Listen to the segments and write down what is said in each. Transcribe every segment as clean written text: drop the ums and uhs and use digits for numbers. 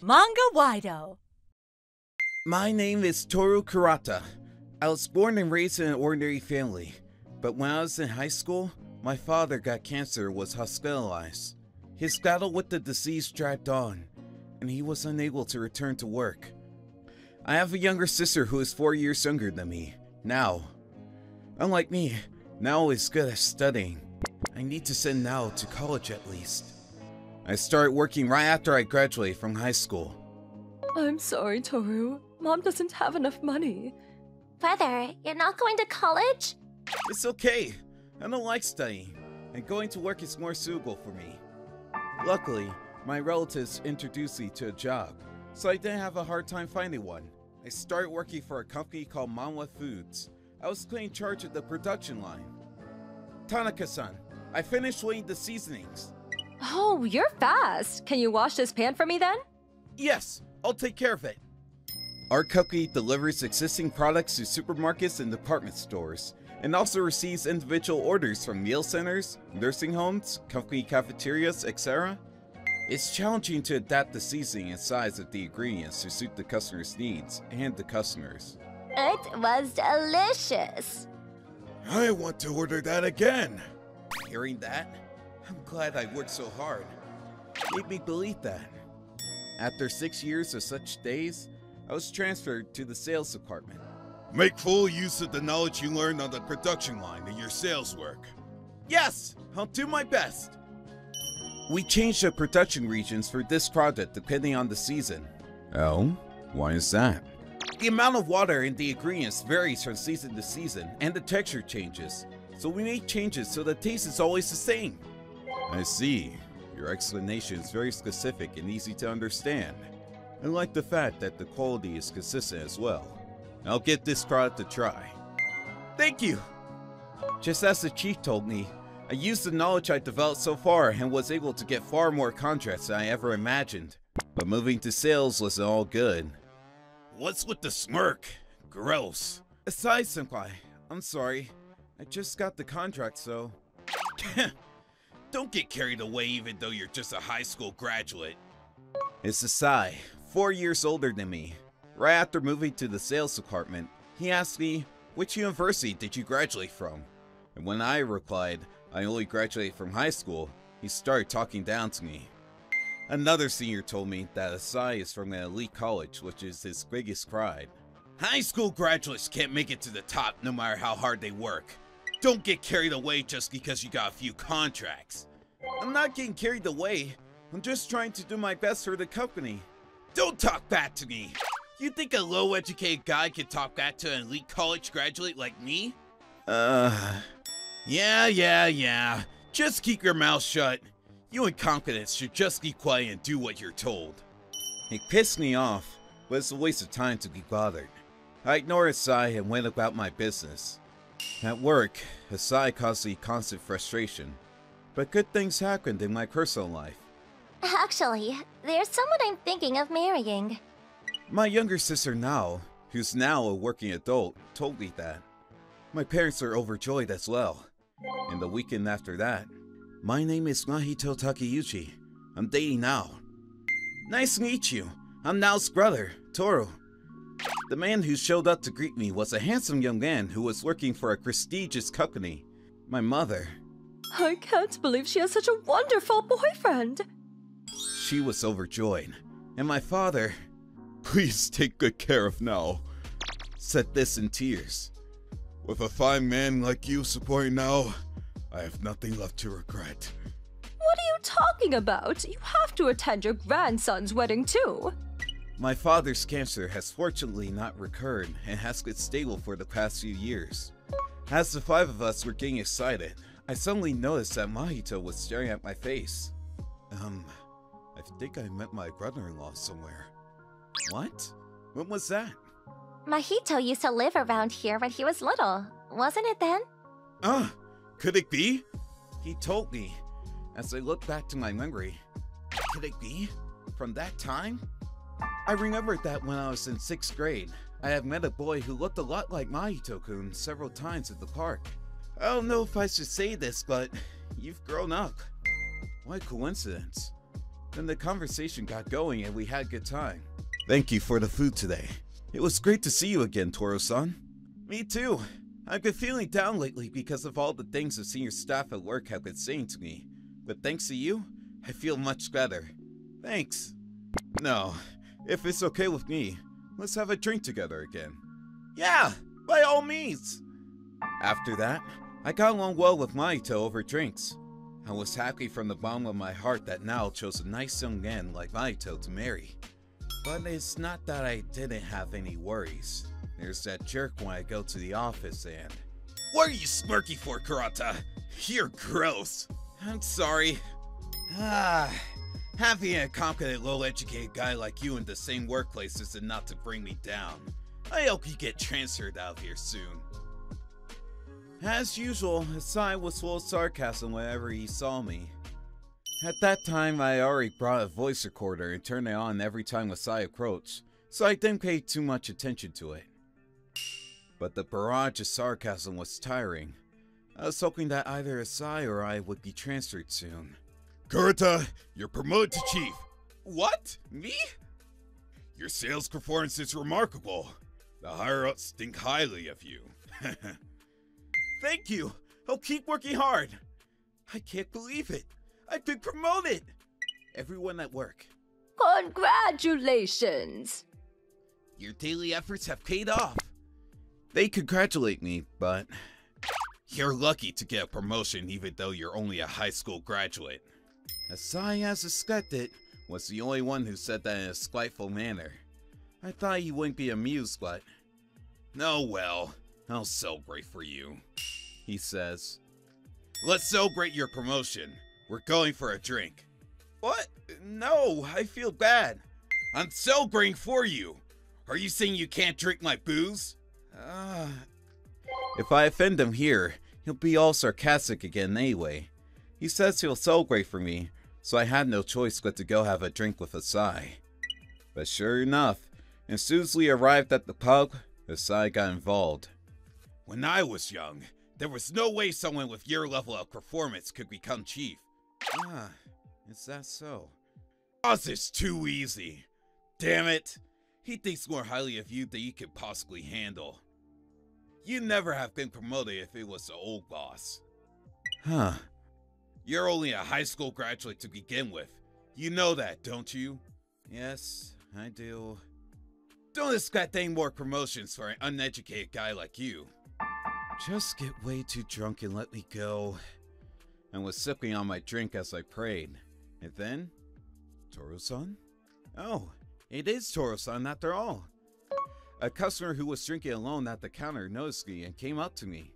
Manga-Waido. My name is Toru Kurata. I was born and raised in an ordinary family, but when I was in high school, my father got cancer and was hospitalized. His battle with the disease dragged on, and he was unable to return to work. I have a younger sister who is 4 years younger than me, now. Unlike me, Nao is good at studying. I need to send Nao to college at least. I started working right after I graduated from high school. I'm sorry, Toru. Mom doesn't have enough money. Brother, you're not going to college? It's okay. I don't like studying, and going to work is more suitable for me. Luckily, my relatives introduced me to a job, so I didn't have a hard time finding one. I started working for a company called Manwa Foods. I was in charge of the production line. Tanaka-san, I finished weighing the seasonings. Oh, you're fast. Can you wash this pan for me then? Yes, I'll take care of it. Our company delivers existing products to supermarkets and department stores, and also receives individual orders from meal centers, nursing homes, company cafeterias, etc. It's challenging to adapt the seasoning and size of the ingredients to suit the customer's needs and the customers. It was delicious. I want to order that again. Hearing that, I'm glad I worked so hard. It made me believe that. After 6 years of such days, I was transferred to the sales department. Make full use of the knowledge you learned on the production line in your sales work. Yes, I'll do my best. We changed the production regions for this project depending on the season. Oh? Why is that? The amount of water in the ingredients varies from season to season, and the texture changes. So we made changes so the taste is always the same. I see. Your explanation is very specific and easy to understand. I like the fact that the quality is consistent as well. I'll get this product to try. Thank you! Just as the chief told me, I used the knowledge I developed so far and was able to get far more contracts than I ever imagined. But moving to sales wasn't all good. What's with the smirk? Gross. Asai-senpai, I'm sorry. I just got the contract, so... Don't get carried away even though you're just a high school graduate. It's Asai, 4 years older than me. Right after moving to the sales department, he asked me, which university did you graduate from? And when I replied, I only graduated from high school, he started talking down to me. Another senior told me that Asai is from an elite college, which is his biggest pride. High school graduates can't make it to the top no matter how hard they work. Don't get carried away just because you got a few contracts. I'm not getting carried away. I'm just trying to do my best for the company. Don't talk back to me. You think a low-educated guy can talk back to an elite college graduate like me? Yeah. Just keep your mouth shut. You incompetents should just be quiet and do what you're told. It pissed me off, but it's a waste of time to be bothered. I ignored Asai and went about my business. At work, Asai caused me constant frustration, but good things happened in my personal life. Actually, there's someone I'm thinking of marrying. My younger sister Nao, who's now a working adult, told me that. My parents are overjoyed as well. And the weekend after that, my name is Mahito Takeuchi. I'm dating Nao. Nice to meet you. I'm Nao's brother, Toru. The man who showed up to greet me was a handsome young man who was working for a prestigious company. My mother. I can't believe she has such a wonderful boyfriend. She was overjoyed. And my father, Please take good care of Nao. said this in tears. With a fine man like you supporting Nao, I have nothing left to regret. What are you talking about? You have to attend your grandson's wedding too. My father's cancer has fortunately not recurred and has been stable for the past few years. As the 5 of us were getting excited, I suddenly noticed that Mahito was staring at my face. I think I met my brother-in-law somewhere. What? When was that? Mahito used to live around here when he was little, wasn't it then? Could it be? He told me. As I look back to my memory, could it be? From that time? I remembered that when I was in 6th grade, I had met a boy who looked a lot like Mahito-kun several times at the park. I don't know if I should say this, but you've grown up. What a coincidence. Then the conversation got going and we had a good time. Thank you for the food today. It was great to see you again, Toro-san. Me too. I've been feeling down lately because of all the things the senior staff at work have been saying to me. But thanks to you, I feel much better. Thanks. No, if it's okay with me, let's have a drink together again. Yeah, by all means. After that, I got along well with Maito over drinks. I was happy from the bottom of my heart that Nao chose a nice young man like Maito to marry. But it's not that I didn't have any worries. There's that jerk when I go to the office and... What are you smirky for, Kurata? You're gross. I'm sorry. Having a competent, low-educated guy like you in the same workplace is enough to bring me down. I hope you get transferred out of here soon. As usual, Asai was full of sarcasm whenever he saw me. At that time, I already brought a voice recorder and turned it on every time Asai approached, so I didn't pay too much attention to it. But the barrage of sarcasm was tiring. I was hoping that either Asai or I would be transferred soon. Kurata, you're promoted to chief. What? Me? Your sales performance is remarkable. The higher-ups think highly of you. Thank you. I'll keep working hard. I can't believe it. I've been promoted. Everyone at work. Congratulations! Your daily efforts have paid off. They congratulate me, but... You're lucky to get a promotion even though you're only a high school graduate. Asai, as expected, was the only one who said that in a spiteful manner. I thought he wouldn't be amused, but... Oh well, I'll celebrate for you. He says. Let's celebrate your promotion. We're going for a drink. What? No, I feel bad. I'm celebrating for you. Are you saying you can't drink my booze? If I offend him here, he'll be all sarcastic again anyway. He says he'll celebrate for me, so I had no choice but to go have a drink with Asai. But sure enough, as soon as we arrived at the pub, Asai got involved. When I was young, there was no way someone with your level of performance could become chief. Is that so? Boss is too easy. Damn it. He thinks more highly of you than you could possibly handle. You'd never have been promoted if it was the old boss. You're only a high school graduate to begin with. You know that, don't you? Yes, I do. Don't expect any more promotions for an uneducated guy like you. Just get way too drunk and let me go. I was sipping on my drink as I prayed. And then... Toro-san? Oh, it is Toro-san after all. A customer who was drinking alone at the counter noticed me and came up to me.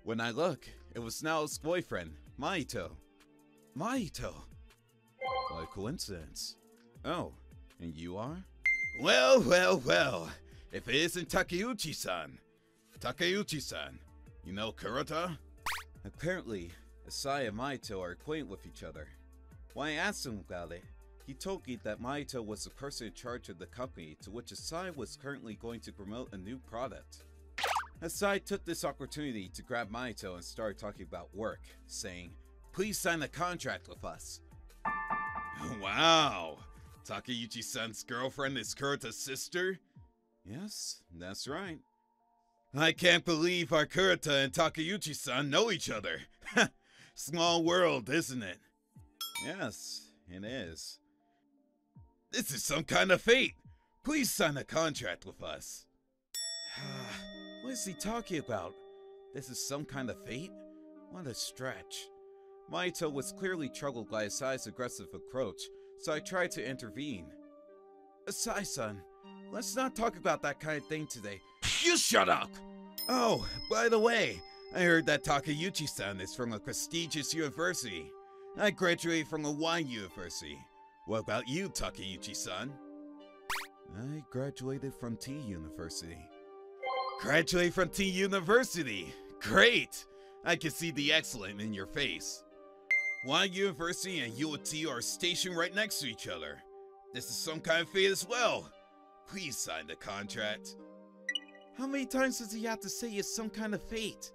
When I look, it was Nao's boyfriend, Maito. Maito! What a coincidence. Oh, and you are? Well, well, well. If it isn't Takeuchi-san. Takeuchi-san, you know Kurata? Apparently, Asai and Maito are acquainted with each other. When I asked him about it, he told me that Maito was the person in charge of the company to which Asai was currently going to promote a new product. Asai took this opportunity to grab Maito and started talking about work, saying, "Please sign a contract with us." Wow! Takeuchi-san's girlfriend is Kurata's sister? Yes, that's right. I can't believe our Kurata and Takeuchi-san know each other. Small world, isn't it? Yes, it is. This is some kind of fate. Please sign a contract with us. What is he talking about? This is some kind of fate? What a stretch. Maito was clearly troubled by Asai's aggressive approach, so I tried to intervene. Asai-san, let's not talk about that kind of thing today. You shut up! Oh, by the way, I heard that Takeuchi-san is from a prestigious university. I graduated from a wine university. What about you, Takeuchi-san? I graduated from T University. Graduated from T University? Great! I can see the excellence in your face. Wine University and UT are stationed right next to each other. This is some kind of fate as well. Please sign the contract. How many times does he have to say it's some kind of fate?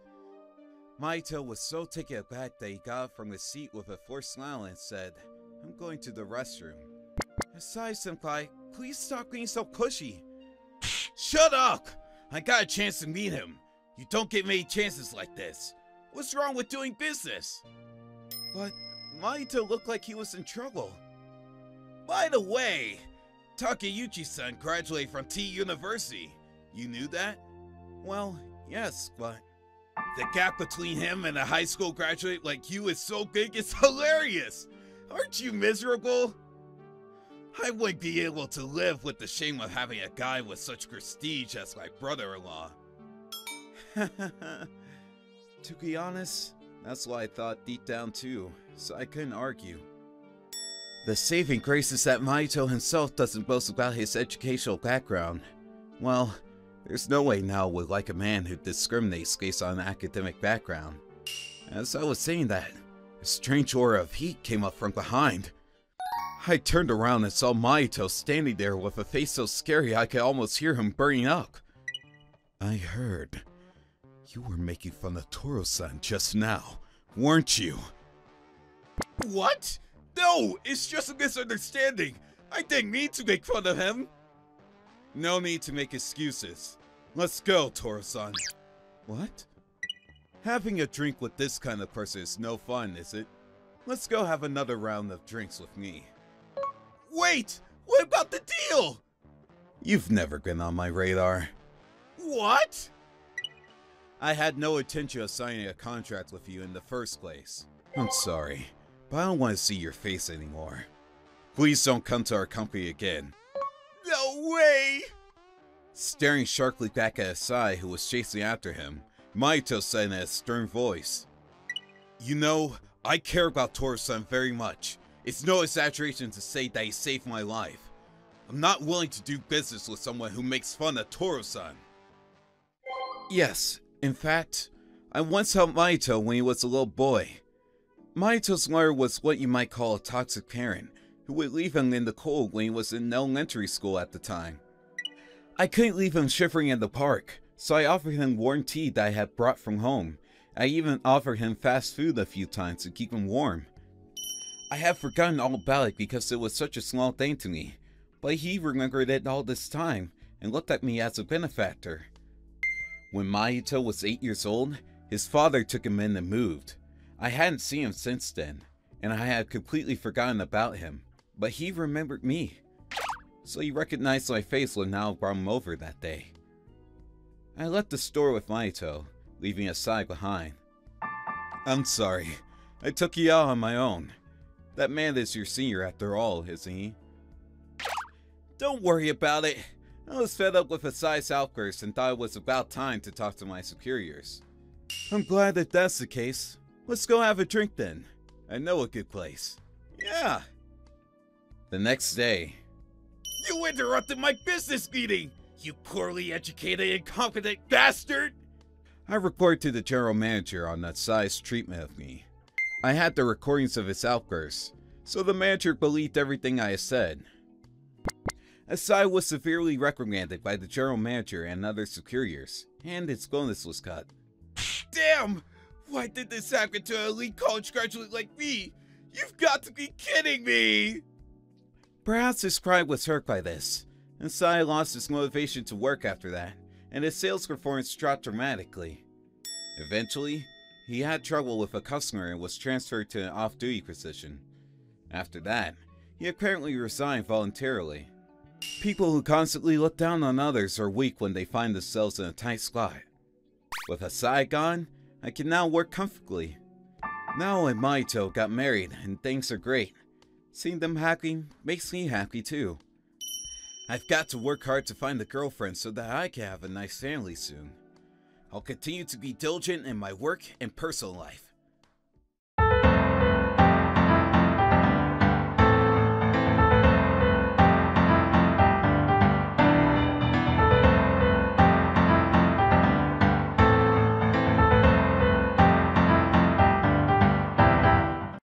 Maito was so taken aback that he got up from his seat with a forced smile and said, I'm going to the restroom. Asai-senpai, please stop being so pushy. Shut up! I got a chance to meet him. You don't get many chances like this. What's wrong with doing business? But Mahito looked like he was in trouble. By the way, Takeuchi-san graduated from T University. You knew that? Well, yes, but... The gap between him and a high school graduate like you is so big, it's hilarious! Aren't you miserable? I wouldn't be able to live with the shame of having a guy with such prestige as my brother-in-law. To be honest, that's what I thought deep down too, so I couldn't argue. The saving grace is that Mahito himself doesn't boast about his educational background. Well, there's no way now would like a man who discriminates based on academic background. As I was saying that, a strange aura of heat came up from behind. I turned around and saw Mahito standing there with a face so scary I could almost hear him burning up. I heard you were making fun of Toro-san just now, weren't you? What? No, it's just a misunderstanding. I didn't mean to make fun of him. No need to make excuses. Let's go, Toro-san. What? Having a drink with this kind of person is no fun, is it? Let's go have another round of drinks with me. Wait! What about the deal? You've never been on my radar. What? I had no intention of signing a contract with you in the first place. I'm sorry, but I don't want to see your face anymore. Please don't come to our company again. No way! Staring sharply back at Asai, who was chasing after him, Mahito said in a stern voice, "You know, I care about Toro-san very much. It's no exaggeration to say that he saved my life. I'm not willing to do business with someone who makes fun of Toro-san." Yes, in fact, I once helped Mahito when he was a little boy. Mahito's mother was what you might call a toxic parent, who would leave him in the cold when he was in elementary school at the time. I couldn't leave him shivering in the park, so I offered him warm tea that I had brought from home. I even offered him fast food a few times to keep him warm. I had forgotten all about it because it was such a small thing to me, but he remembered it all this time and looked at me as a benefactor. When Mahito was 8 years old, his father took him in and moved. I hadn't seen him since then, and I had completely forgotten about him, but he remembered me. So he recognized my face when I brought him over that day. I left the store with Mahito, leaving Asai behind. I'm sorry, I took you out on my own. That man is your senior after all, isn't he? Don't worry about it. I was fed up with Asai's outbursts and thought it was about time to talk to my superiors. I'm glad that that's the case. Let's go have a drink then. I know a good place. Yeah. The next day. You interrupted my business meeting! You poorly educated, incompetent bastard! I reported to the general manager on Asai's treatment of me. I had the recordings of his outbursts, so the manager believed everything I had said. Asai was severely reprimanded by the general manager and other superiors, and its bonus was cut. Damn! Why did this happen to an elite college graduate like me? You've got to be kidding me! Perhaps his pride was hurt by this. Asai lost his motivation to work after that, and his sales performance dropped dramatically. Eventually, he had trouble with a customer and was transferred to an off-duty position. After that, he apparently resigned voluntarily. People who constantly look down on others are weak when they find themselves in a tight spot. With Asai gone, I can now work comfortably. Nao and Mahito got married and things are great. Seeing them happy makes me happy too. I've got to work hard to find a girlfriend so that I can have a nice family soon. I'll continue to be diligent in my work and personal life.